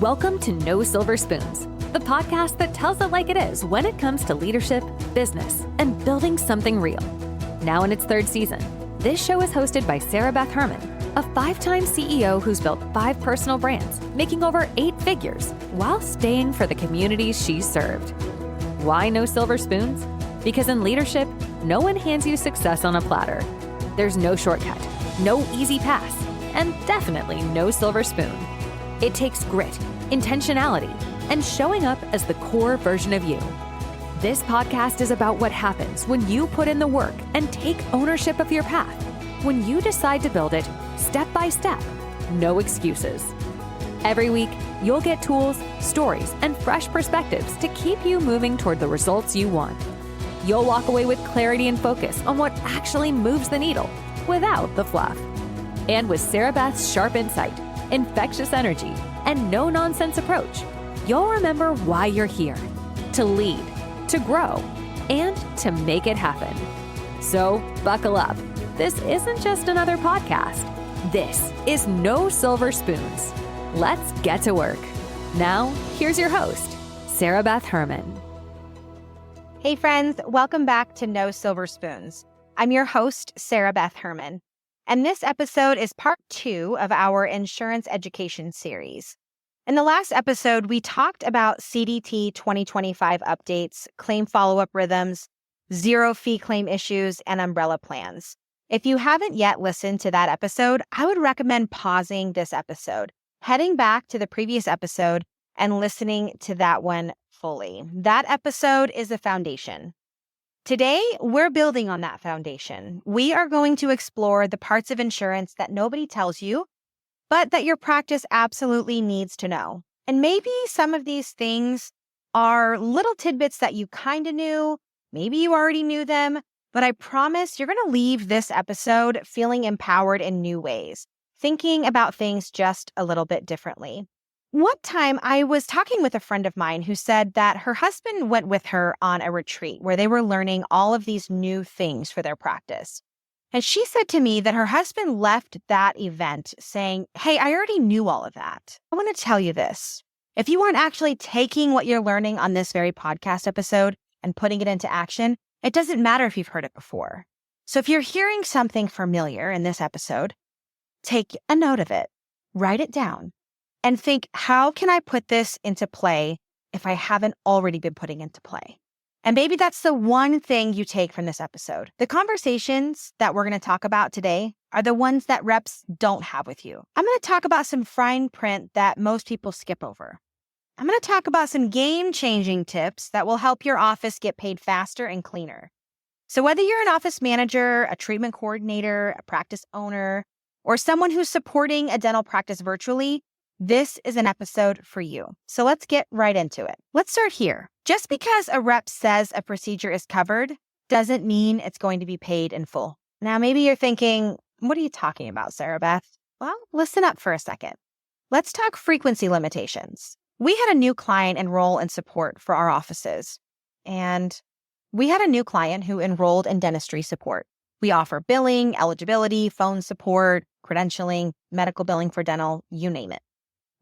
Welcome to No Silver Spoons, the podcast that tells it like it is when it comes to leadership, business, and building something real. Now in its third season, this show is hosted by Beth Herman, a 5-time CEO who's built 5 personal brands, making over 8 figures while staying for the communities she served. Why no silver spoons? Because in leadership, no one hands you success on a platter. There's no shortcut, no easy pass, and definitely no silver spoon. It takes grit, intentionality, and showing up as the core version of you. This podcast is about what happens when you put in the work and take ownership of your path. When you decide to build it step by step, no excuses. Every week, you'll get tools, stories, and fresh perspectives to keep you moving toward the results you want. You'll walk away with clarity and focus on what actually moves the needle without the fluff. And with Beth's sharp insight, infectious energy, and no-nonsense approach, you'll remember why you're here: to lead, to grow, and to make it happen. So buckle up. This isn't just another podcast. This is No Silver Spoons. Let's get to work. Now, here's your host, Beth Herman. Hey friends, welcome back to No Silver Spoons. I'm your host, Beth Herman. And this episode is part 2 of our insurance education series. In the last episode, we talked about CDT 2025 updates, claim follow-up rhythms, zero-fee claim issues, and umbrella plans. If you haven't yet listened to that episode, I would recommend pausing this episode, heading back to the previous episode, and listening to that one fully. That episode is the foundation. Today, we're building on that foundation. We are going to explore the parts of insurance that nobody tells you, but that your practice absolutely needs to know. And maybe some of these things are little tidbits that you kind of knew, maybe you already knew them, but I promise you're going to leave this episode feeling empowered in new ways, thinking about things just a little bit differently. One time, I was talking with a friend of mine who said that her husband went with her on a retreat where they were learning all of these new things for their practice. And she said to me that her husband left that event saying, "Hey, I already knew all of that. I want to tell you this. If you aren't actually taking what you're learning on this very podcast episode and putting it into action, it doesn't matter if you've heard it before. So if you're hearing something familiar in this episode, take a note of it, write it down, and think, how can I put this into play if I haven't already been putting into play?" And maybe that's the one thing you take from this episode. The conversations that we're going to talk about today are the ones that reps don't have with you. I'm going to talk about some fine print that most people skip over. I'm going to talk about some game-changing tips that will help your office get paid faster and cleaner. So whether you're an office manager, a treatment coordinator, a practice owner, or someone who's supporting a dental practice virtually, this is an episode for you. So let's get right into it. Let's start here. Just because a rep says a procedure is covered doesn't mean it's going to be paid in full. Now, maybe you're thinking, what are you talking about, Beth? Well, listen up for a second. Let's talk frequency limitations. We had a new client enroll in support for our offices, and we had a new client who enrolled in dentistry support. We offer billing, eligibility, phone support, credentialing, medical billing for dental, you name it.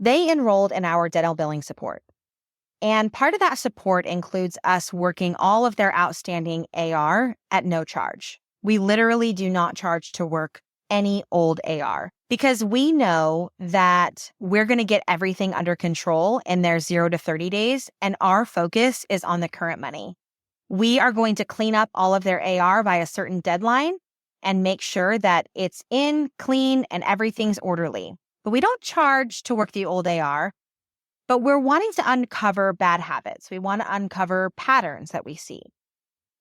They enrolled in our dental billing support. And part of that support includes us working all of their outstanding AR at no charge. We literally do not charge to work any old AR because we know that we're going to get everything under control in their 0 to 30 days, and our focus is on the current money. We are going to clean up all of their AR by a certain deadline and make sure that it's in, clean, and everything's orderly. But we don't charge to work the old AR, but we're wanting to uncover bad habits. We want to uncover patterns that we see.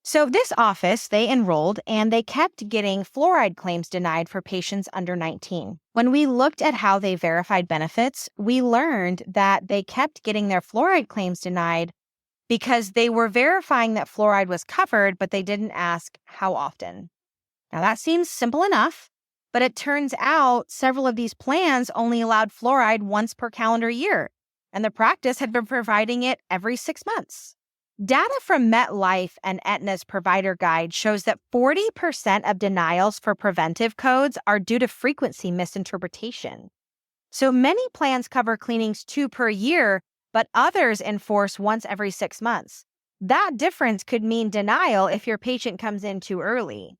So this office, they enrolled and they kept getting fluoride claims denied for patients under 19. When we looked at how they verified benefits, we learned that they kept getting their fluoride claims denied because they were verifying that fluoride was covered, but they didn't ask how often. Now that seems simple enough. But it turns out several of these plans only allowed fluoride once per calendar year, and the practice had been providing it every 6 months. Data from MetLife and Aetna's provider guide shows that 40% of denials for preventive codes are due to frequency misinterpretation. So many plans cover cleanings 2 per year, but others enforce once every 6 months. That difference could mean denial if your patient comes in too early.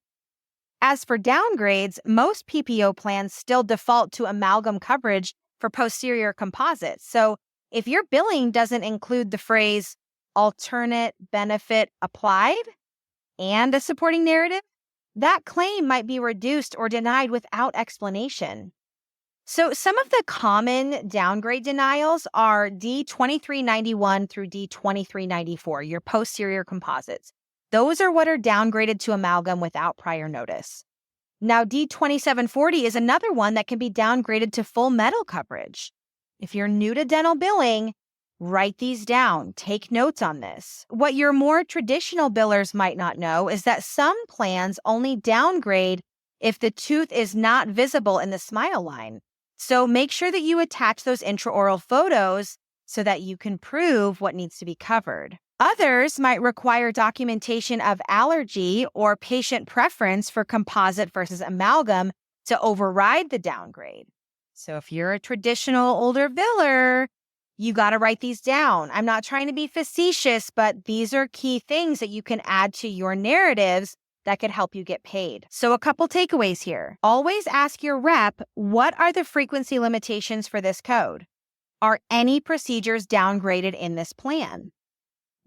As for downgrades, most PPO plans still default to amalgam coverage for posterior composites. So if your billing doesn't include the phrase alternate benefit applied and a supporting narrative, that claim might be reduced or denied without explanation. So some of the common downgrade denials are D2391 through D2394, your posterior composites. Those are what are downgraded to amalgam without prior notice. Now, D2740 is another one that can be downgraded to full metal coverage. If you're new to dental billing, write these down. Take notes on this. What your more traditional billers might not know is that some plans only downgrade if the tooth is not visible in the smile line. So make sure that you attach those intraoral photos so that you can prove what needs to be covered. Others might require documentation of allergy or patient preference for composite versus amalgam to override the downgrade. So if you're a traditional older biller, you got to write these down. I'm not trying to be facetious, but these are key things that you can add to your narratives that could help you get paid. So a couple takeaways here. Always ask your rep, what are the frequency limitations for this code? Are any procedures downgraded in this plan?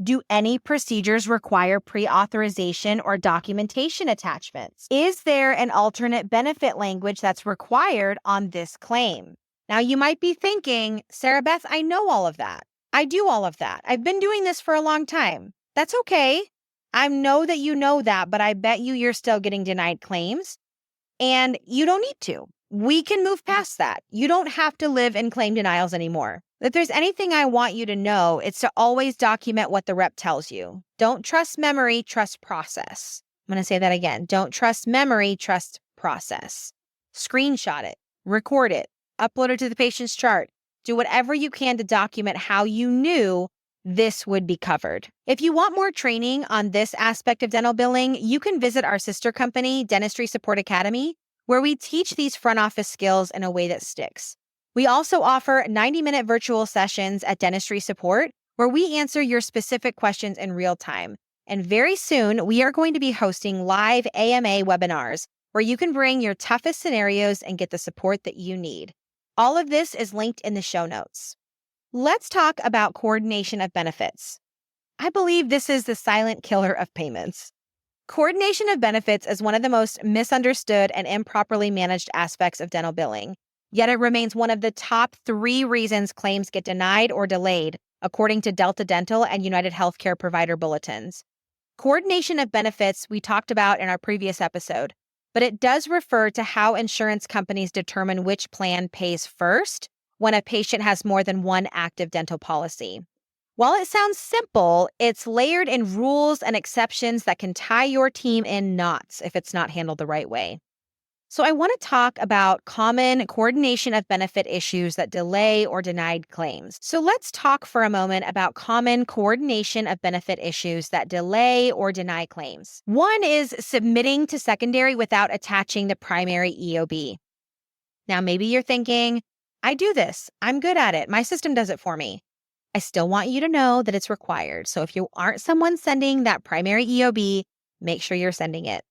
Do any procedures require pre-authorization or documentation attachments? Is there an alternate benefit language that's required on this claim? Now, you might be thinking, Sarah Beth, I know all of that. I do all of that. I've been doing this for a long time. That's okay. I know that you know that, but I bet you're still getting denied claims, and you don't need to. We can move past that. You don't have to live in claim denials anymore. If there's anything I want you to know, it's to always document what the rep tells you. Don't trust memory, trust process. I'm going to say that again. Don't trust memory, trust process. Screenshot it, record it, upload it to the patient's chart. Do whatever you can to document how you knew this would be covered. If you want more training on this aspect of dental billing, you can visit our sister company, Dentistry Support Academy, where we teach these front office skills in a way that sticks. We also offer 90-minute virtual sessions at Dentistry Support, where we answer your specific questions in real time. And very soon, we are going to be hosting live AMA webinars, where you can bring your toughest scenarios and get the support that you need. All of this is linked in the show notes. Let's talk about coordination of benefits. I believe this is the silent killer of payments. Coordination of benefits is one of the most misunderstood and improperly managed aspects of dental billing, yet it remains one of the top 3 reasons claims get denied or delayed, according to Delta Dental and United Healthcare Provider Bulletins. Coordination of benefits we talked about in our previous episode, but it does refer to how insurance companies determine which plan pays first when a patient has more than one active dental policy. While it sounds simple, it's layered in rules and exceptions that can tie your team in knots if it's not handled the right way. So I want to talk about common coordination of benefit issues that delay or denied claims. So let's talk for a moment about common coordination of benefit issues that delay or deny claims. One is submitting to secondary without attaching the primary EOB. Now, maybe you're thinking, I do this. I'm good at it. My system does it for me. I still want you to know that it's required. So if you aren't someone sending that primary EOB, make sure you're sending it.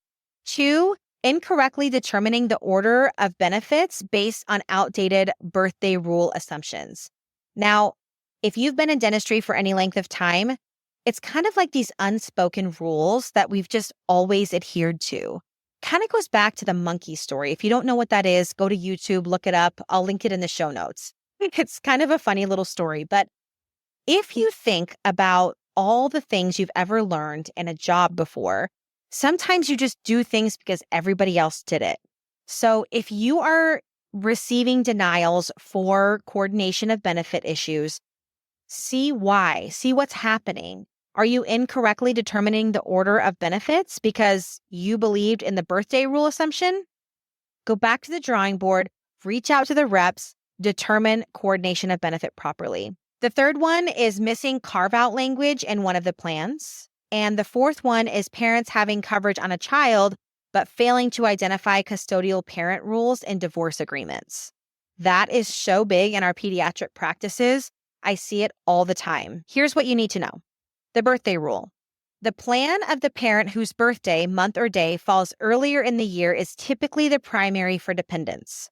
2, incorrectly determining the order of benefits based on outdated birthday rule assumptions. Now, if you've been in dentistry for any length of time, it's kind of like these unspoken rules that we've just always adhered to. Kind of goes back to the monkey story. If you don't know what that is, go to YouTube, look it up. I'll link it in the show notes. It's kind of a funny little story, but if you think about all the things you've ever learned in a job before, sometimes you just do things because everybody else did it. So if you are receiving denials for coordination of benefit issues, see why, see what's happening. Are you incorrectly determining the order of benefits because you believed in the birthday rule assumption? Go back to the drawing board, reach out to the reps, determine coordination of benefit properly. The third one is missing carve-out language in one of the plans. And the fourth one is parents having coverage on a child, but failing to identify custodial parent rules in divorce agreements. That is so big in our pediatric practices. I see it all the time. Here's what you need to know. The birthday rule. The plan of the parent whose birthday, month, or day falls earlier in the year is typically the primary for dependents.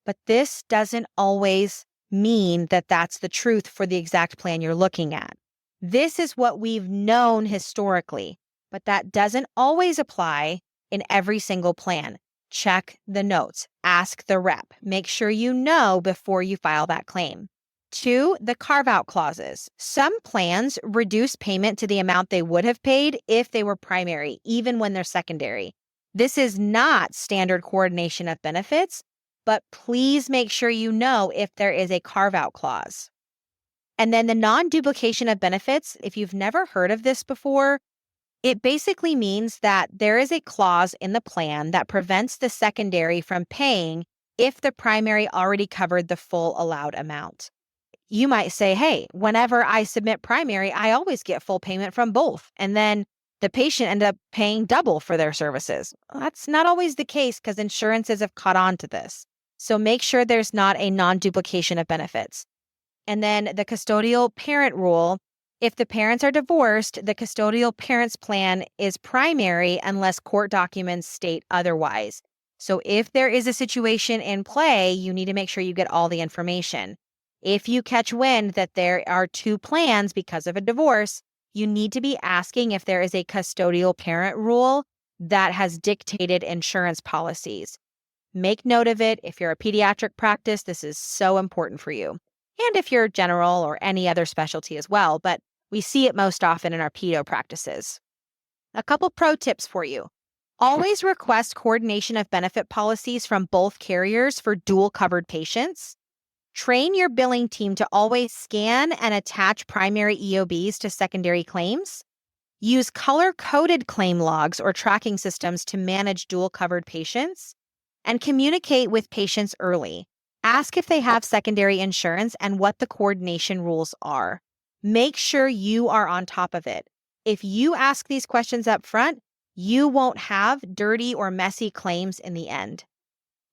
But this doesn't always mean that that's the truth for the exact plan you're looking at. This is what we've known historically, but that doesn't always apply in every single plan. Check the notes, ask the rep, make sure you know before you file that claim. 2, the carve-out clauses. Some plans reduce payment to the amount they would have paid if they were primary, even when they're secondary. This is not standard coordination of benefits, but please make sure you know if there is a carve-out clause. And then the non-duplication of benefits, if you've never heard of this before, it basically means that there is a clause in the plan that prevents the secondary from paying if the primary already covered the full allowed amount. You might say, hey, whenever I submit primary, I always get full payment from both. And then the patient ended up paying double for their services. Well, that's not always the case because insurances have caught on to this. So make sure there's not a non-duplication of benefits. And then the custodial parent rule. If the parents are divorced, the custodial parents plan is primary unless court documents state otherwise. So if there is a situation in play, you need to make sure you get all the information. If you catch wind that there are 2 plans because of a divorce, you need to be asking if there is a custodial parent rule that has dictated insurance policies. Make note of it. If you're a pediatric practice, this is so important for you. And if you're general or any other specialty as well, but we see it most often in our pedo practices. A couple pro tips for you. Always request coordination of benefit policies from both carriers for dual covered patients. Train your billing team to always scan and attach primary EOBs to secondary claims. Use color-coded claim logs or tracking systems to manage dual-covered patients. And communicate with patients early. Ask if they have secondary insurance and what the coordination rules are. Make sure you are on top of it. If you ask these questions up front, you won't have dirty or messy claims in the end.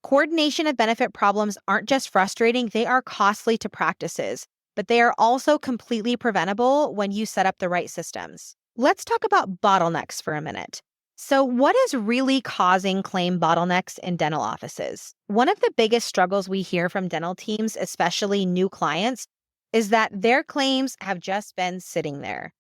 Coordination of benefit problems aren't just frustrating, they are costly to practices, but they are also completely preventable when you set up the right systems. Let's talk about bottlenecks for a minute. So what is really causing claim bottlenecks in dental offices? One of the biggest struggles we hear from dental teams, especially new clients, is that their claims have just been sitting there.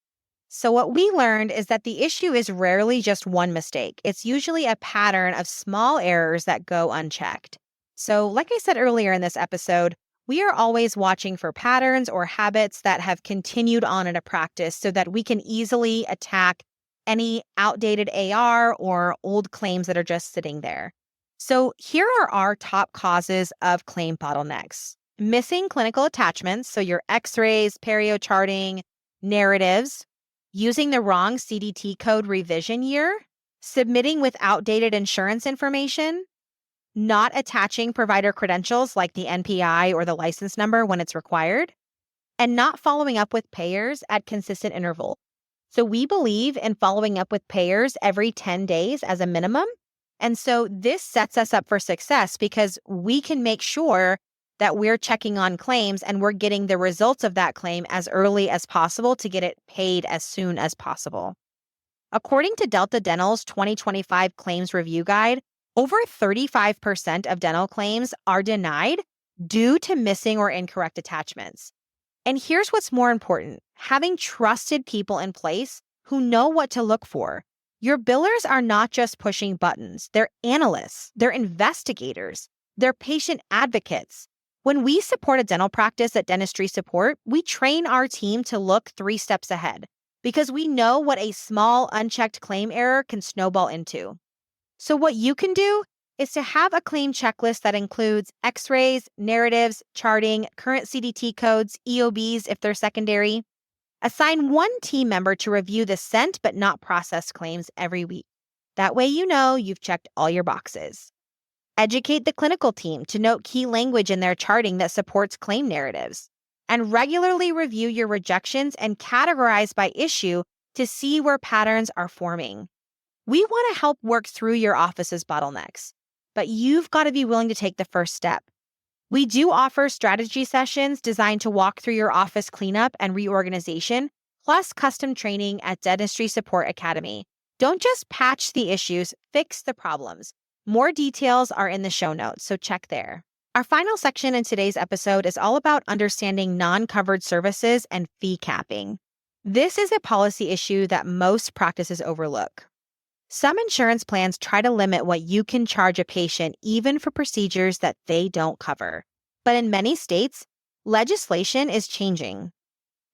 So what we learned is that the issue is rarely just one mistake. It's usually a pattern of small errors that go unchecked. So like I said earlier in this episode, we are always watching for patterns or habits that have continued on in a practice so that we can easily attack any outdated AR or old claims that are just sitting there. So here are our top causes of claim bottlenecks. Missing clinical attachments, so your x-rays, perio charting, narratives, using the wrong CDT code revision year, submitting with outdated insurance information, not attaching provider credentials like the NPI or the license number when it's required, and not following up with payers at consistent interval. So we believe in following up with payers every 10 days as a minimum. And so this sets us up for success because we can make sure that we're checking on claims and we're getting the results of that claim as early as possible to get it paid as soon as possible. According to Delta Dental's 2025 Claims Review Guide, over 35% of dental claims are denied due to missing or incorrect attachments. And here's what's more important, having trusted people in place who know what to look for. Your billers are not just pushing buttons, they're analysts, they're investigators, they're patient advocates. When we support a dental practice at Dentistry Support, we train our team to look 3 steps ahead because we know what a small unchecked claim error can snowball into. So what you can do is to have a claim checklist that includes x-rays, narratives, charting, current CDT codes, EOBs if they're secondary. Assign one team member to review the sent but not processed claims every week. That way you know you've checked all your boxes. Educate the clinical team to note key language in their charting that supports claim narratives. And regularly review your rejections and categorize by issue to see where patterns are forming. We want to help work through your office's bottlenecks, but you've got to be willing to take the first step. We do offer strategy sessions designed to walk through your office cleanup and reorganization, plus custom training at Dentistry Support Academy. Don't just patch the issues, fix the problems. More details are in the show notes, so check there. Our final section in today's episode is all about understanding non-covered services and fee capping. This is a policy issue that most practices overlook. Some insurance plans try to limit what you can charge a patient even for procedures that they don't cover. But in many states, legislation is changing.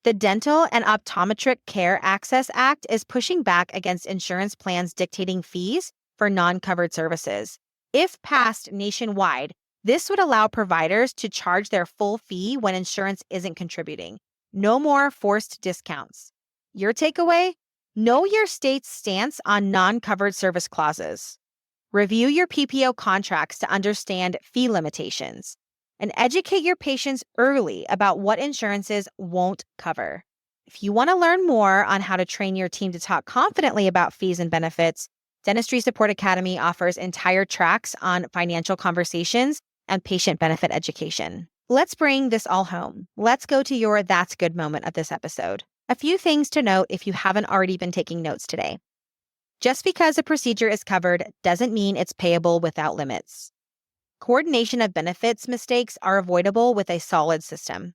The Dental and Optometric Care Access Act is pushing back against insurance plans dictating fees for non-covered services. If passed nationwide, this would allow providers to charge their full fee when insurance isn't contributing. No more forced discounts. Your takeaway? Know your state's stance on non-covered service clauses. Review your PPO contracts to understand fee limitations. And educate your patients early about what insurances won't cover. If you want to learn more on how to train your team to talk confidently about fees and benefits, Dentistry Support Academy offers entire tracks on financial conversations and patient benefit education. Let's bring this all home. Let's go to your That's Good moment of this episode. A few things to note if you haven't already been taking notes today. Just because a procedure is covered doesn't mean it's payable without limits. Coordination of benefits mistakes are avoidable with a solid system.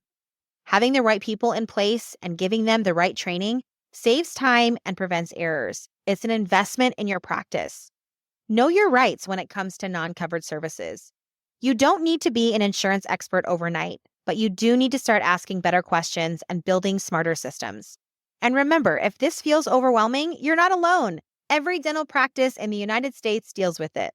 Having the right people in place and giving them the right training saves time and prevents errors. It's an investment in your practice. Know your rights when it comes to non-covered services. You don't need to be an insurance expert overnight, but you do need to start asking better questions and building smarter systems. And remember, if this feels overwhelming, you're not alone. Every dental practice in the United States deals with it.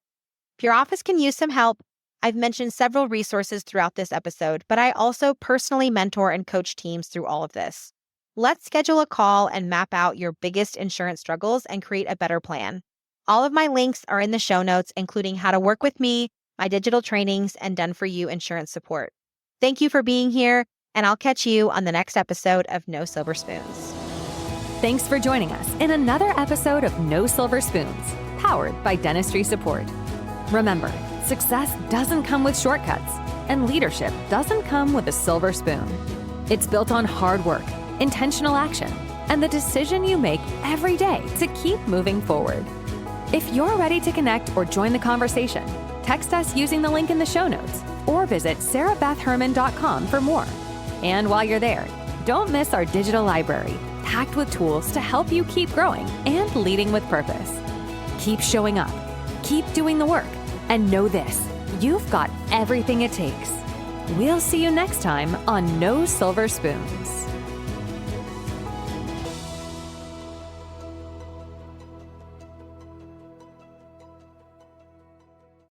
If your office can use some help, I've mentioned several resources throughout this episode, but I also personally mentor and coach teams through all of this. Let's schedule a call and map out your biggest insurance struggles and create a better plan. All of my links are in the show notes, including how to work with me, my digital trainings, and done-for-you insurance support. Thank you for being here, and I'll catch you on the next episode of No Silver Spoons. Thanks for joining us in another episode of No Silver Spoons, powered by Dentistry Support. Remember, success doesn't come with shortcuts, and leadership doesn't come with a silver spoon. It's built on hard work, intentional action, and the decision you make every day to keep moving forward. If you're ready to connect or join the conversation, text us using the link in the show notes or visit sarahbethherman.com for more. And while you're there, don't miss our digital library, packed with tools to help you keep growing and leading with purpose. Keep showing up, keep doing the work, and know this, you've got everything it takes. We'll see you next time on No Silver Spoons.